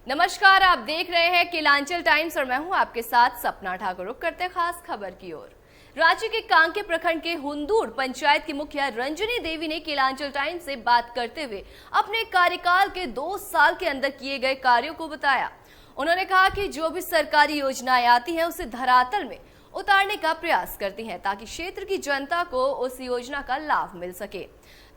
नमस्कार, आप देख रहे हैं किलांचल टाइम्स और मैं हूं आपके साथ सपना ठाकुर। रुक करते हैं खास खबर की ओर। राज्य के कांके प्रखंड के हुंदूर पंचायत की मुखिया रंजनी देवी ने किलांचल टाइम्स से बात करते हुए अपने कार्यकाल के 2 साल के अंदर किए गए कार्यों को बताया। उन्होंने कहा कि जो भी सरकारी योजनाएं आती हैं उसे धरातल में उतारने का प्रयास करती हैं ताकि क्षेत्र की जनता को उस योजना का लाभ मिल सके।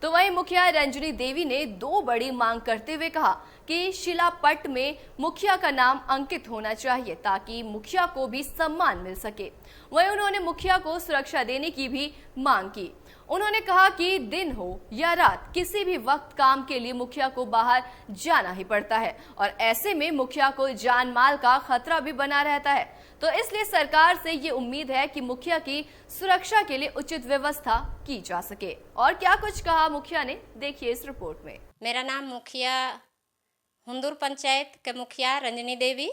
तो वहीं मुखिया रंजनी देवी ने 2 बड़ी मांग करते हुए कहा कि शिलापट में मुखिया का नाम अंकित होना चाहिए ताकि मुखिया को भी सम्मान मिल सके। वहीं उन्होंने मुखिया को सुरक्षा देने की भी मांग की। उन्होंने कहा कि दिन हो या रात किसी भी वक्त काम के लिए मुखिया को बाहर जाना ही पड़ता है और ऐसे में मुखिया को जान माल का खतरा भी बना रहता है। तो इसलिए सरकार से ये उम्मीद है कि मुखिया की सुरक्षा के लिए उचित व्यवस्था की जा सके। और क्या कुछ कहा मुखिया ने, देखिए इस रिपोर्ट में। मेरा नाम मुखिया हुंदूर पंचायत के मुखिया रंजनी देवी,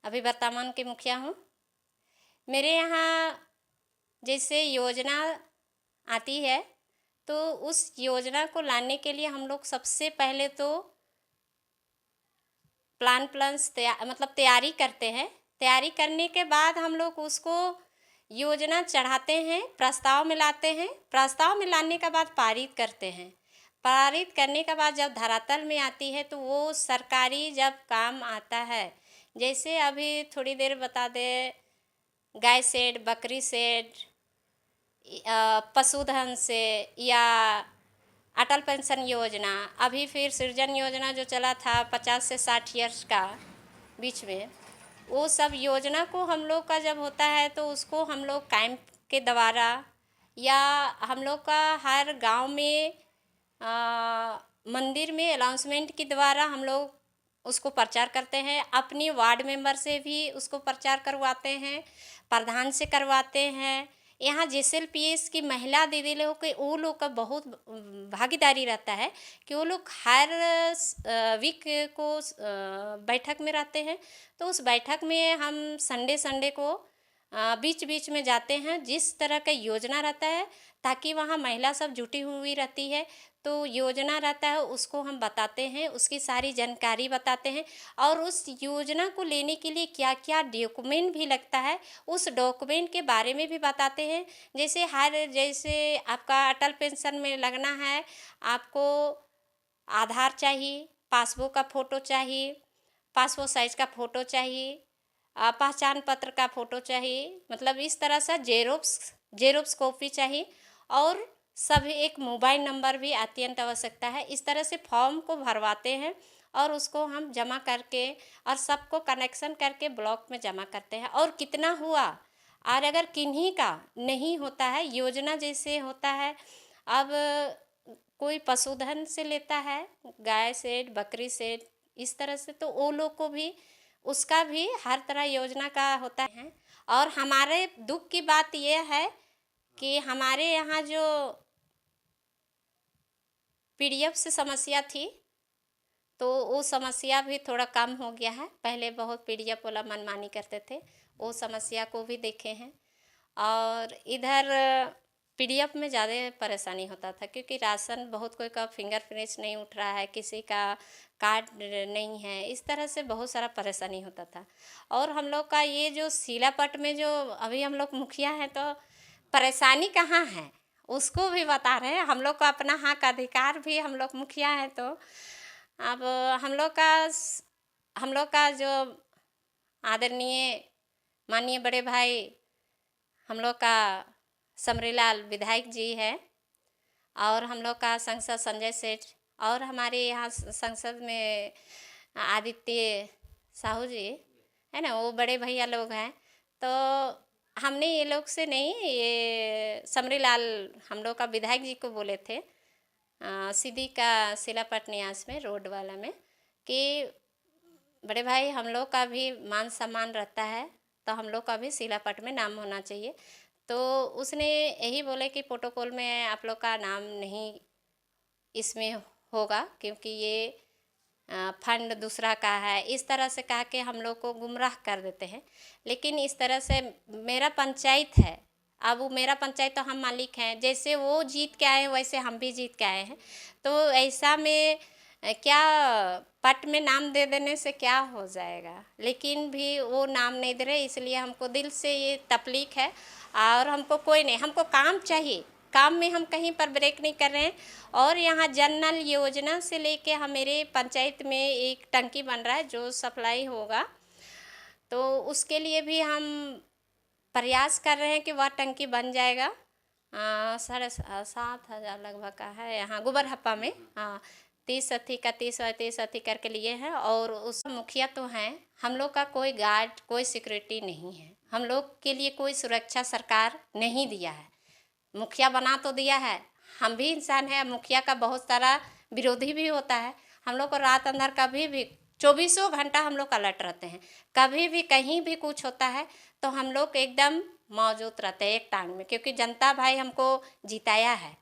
अभी वर्तमान के मुखिया हूँ। मेरे यहाँ जैसे योजना आती है तो उस योजना को लाने के लिए हम लोग सबसे पहले तो तैयारी करते हैं। तैयारी करने के बाद हम लोग उसको योजना चढ़ाते हैं, प्रस्ताव में लाते हैं। प्रस्ताव में लाने के बाद पारित करते हैं। पारित करने के बाद जब धरातल में आती है तो वो सरकारी जब काम आता है, जैसे अभी थोड़ी देर बता दे, गाय सेड, बकरी सेड, पशुधन से, या अटल पेंशन योजना, अभी फिर सृजन योजना जो चला था 50 से 60 ईयर्स का बीच में, वो सब योजना को हम लोग का जब होता है तो उसको हम लोग कैंप के द्वारा या हम लोग का हर गांव में मंदिर में अनाउंसमेंट के द्वारा हम लोग उसको प्रचार करते हैं। अपनी वार्ड मेंबर से भी उसको प्रचार करवाते हैं, प्रधान से करवाते हैं। यहाँ JSLPS की महिला दीदी लोग के वो लोग का बहुत भागीदारी रहता है कि वो लोग हर वीक को बैठक में रहते हैं। तो उस बैठक में हम संडे को बीच बीच में जाते हैं, जिस तरह का योजना रहता है, ताकि वहाँ महिला सब जुटी हुई रहती है। तो योजना रहता है उसको हम बताते हैं, उसकी सारी जानकारी बताते हैं और उस योजना को लेने के लिए क्या क्या डॉक्यूमेंट भी लगता है उस डॉक्यूमेंट के बारे में भी बताते हैं। जैसे आपका अटल पेंशन में लगना है, आपको आधार चाहिए, पासबुक का फ़ोटो चाहिए, पासपोर्ट साइज़ का फ़ोटो चाहिए, पहचान पत्र का फ़ोटो चाहिए, मतलब इस तरह से जेरोक्स कॉपी चाहिए और सभी एक मोबाइल नंबर भी अत्यंत आवश्यकता है। इस तरह से फॉर्म को भरवाते हैं और उसको हम जमा करके और सबको कनेक्शन करके ब्लॉक में जमा करते हैं। और कितना हुआ, और अगर किन्हीं का नहीं होता है, योजना जैसे होता है, अब कोई पशुधन से लेता है, गाय सेड, बकरी सेड, इस तरह से, तो वो लोग को भी उसका भी हर तरह योजना का होता है। और हमारे दुख की बात यह है कि हमारे यहाँ जो PDF से समस्या थी तो वो समस्या भी थोड़ा कम हो गया है। पहले बहुत PDF वाला मनमानी करते थे, वो समस्या को भी देखे हैं। और इधर PDF में ज़्यादा परेशानी होता था क्योंकि राशन बहुत कोई का फिंगरप्रिंट्स नहीं उठ रहा है, किसी का कार्ड नहीं है, इस तरह से बहुत सारा परेशानी होता था। और हम लोग का ये जो शिलापट में जो अभी हम लोग मुखिया हैं तो परेशानी कहाँ है उसको भी बता रहे हैं। हम लोग का अपना हक अधिकार भी, हम लोग मुखिया हैं तो अब हम लोग का जो आदरणीय माननीय बड़े भाई हम लोग का समरीलाल विधायक जी है और हम लोग का सांसद संजय सेठ और हमारे यहाँ संसद में आदित्य साहू जी है ना, वो बड़े भैया लोग हैं। तो हमने ये लोग से नहीं, ये समरीलाल हम लोग का विधायक जी को बोले थे सीधी का शिलापट न्यास में रोड वाला में कि बड़े भाई हम लोग का भी मान सम्मान रहता है तो हम लोग का भी शिलापट में नाम होना चाहिए। तो उसने यही बोले कि प्रोटोकॉल में आप लोग का नाम नहीं इसमें होगा क्योंकि ये फंड दूसरा का है, इस तरह से कहा कि हम लोग को गुमराह कर देते हैं। लेकिन इस तरह से मेरा पंचायत है, अब वो मेरा पंचायत तो हम मालिक हैं, जैसे वो जीत के आए हैं वैसे हम भी जीत के आए हैं। तो ऐसा में क्या पट में नाम दे देने से क्या हो जाएगा, लेकिन भी वो नाम नहीं दे रहे, इसलिए हमको दिल से ये तकलीफ है। और हमको कोई नहीं, हमको काम चाहिए, काम में हम कहीं पर ब्रेक नहीं कर रहे हैं। और यहाँ जल नल योजना से लेके हम मेरे पंचायत में एक टंकी बन रहा है जो सप्लाई होगा, तो उसके लिए भी हम प्रयास कर रहे हैं कि वह टंकी बन जाएगा। 7,500 लगभग का है यहाँ गोबरहप्पा में। हाँ, 30 अथी करके लिए हैं। और उस मुखिया तो हैं, हम लोग का कोई गार्ड, कोई सिक्योरिटी नहीं है, हम लोग के लिए कोई सुरक्षा सरकार नहीं दिया है। मुखिया बना तो दिया है, हम भी इंसान हैं, मुखिया का बहुत सारा विरोधी भी होता है। हम लोग को रात अंदर कभी भी 24 घंटा हम लोग अलर्ट रहते हैं, कभी भी कहीं भी कुछ होता है तो हम लोग एकदम मौजूद रहते हैं एक टांग में, क्योंकि जनता भाई हमको जिताया है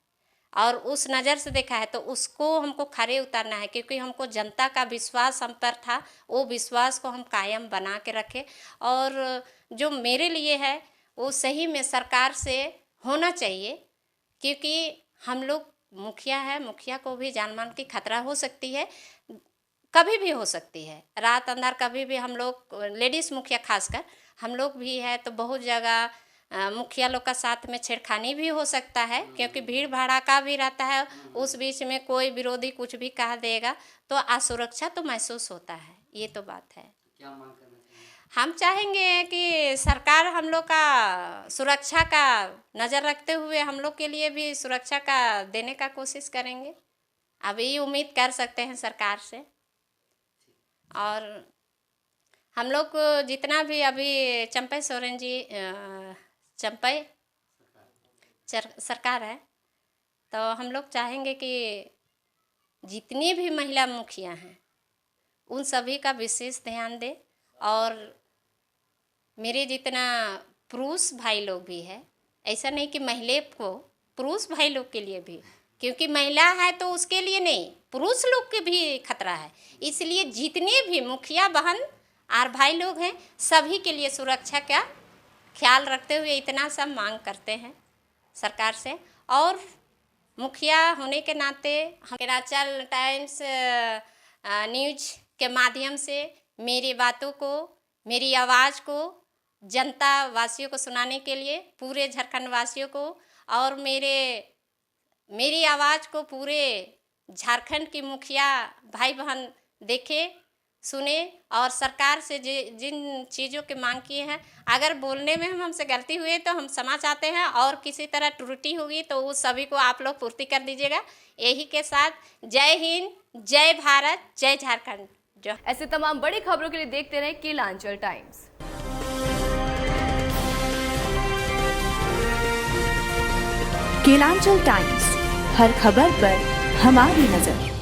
और उस नज़र से देखा है तो उसको हमको खड़े उतारना है, क्योंकि हमको जनता का विश्वास हम पर था, वो विश्वास को हम कायम बना के रखे। और जो मेरे लिए है वो सही में सरकार से होना चाहिए, क्योंकि हम लोग मुखिया है, मुखिया को भी जान मान की खतरा हो सकती है, कभी भी हो सकती है, रात अंदर कभी भी। हम लोग लेडीज़ मुखिया खासकर हम लोग भी है तो बहुत जगह मुखिया लोग का साथ में छेड़खानी भी हो सकता है, क्योंकि भीड़ भाड़ा का भी रहता है, उस बीच में कोई विरोधी कुछ भी कह देगा तो असुरक्षा तो महसूस होता है, ये तो बात है। क्या मांग करना चाहिए? हम चाहेंगे कि सरकार हम लोग का सुरक्षा का नज़र रखते हुए हम लोग के लिए भी सुरक्षा का देने का कोशिश करेंगे, अभी उम्मीद कर सकते हैं सरकार से। और हम लोग को जितना भी अभी चंपई सोरेन जी चंपई सरकार है, तो हम लोग चाहेंगे कि जितनी भी महिला मुखिया हैं उन सभी का विशेष ध्यान दे। और मेरे जितना पुरुष भाई लोग भी है, ऐसा नहीं कि महिला को, पुरुष भाई लोग के लिए भी, क्योंकि महिला है तो उसके लिए नहीं, पुरुष लोग के भी खतरा है। इसलिए जितने भी मुखिया बहन और भाई लोग हैं सभी के लिए सुरक्षा का ख्याल रखते हुए इतना सब मांग करते हैं सरकार से। और मुखिया होने के नाते हम केलांचल टाइम्स न्यूज के माध्यम से मेरी बातों को, मेरी आवाज़ को जनता वासियों को सुनाने के लिए, पूरे झारखंड वासियों को, और मेरी आवाज़ को पूरे झारखंड की मुखिया भाई बहन देखे, सुने और सरकार से जिन चीज़ों की मांग की है, अगर बोलने में हमसे गलती हुई तो हम क्षमा चाहते हैं, और किसी तरह त्रुटि होगी तो उस सभी को आप लोग पूर्ति कर दीजिएगा। यही के साथ जय हिंद, जय भारत, जय झारखंड। ऐसे तमाम बड़ी खबरों के लिए देखते रहें केलांचल टाइम्स। केलांचल टाइम्स, हर खबर पर हमारी नजर।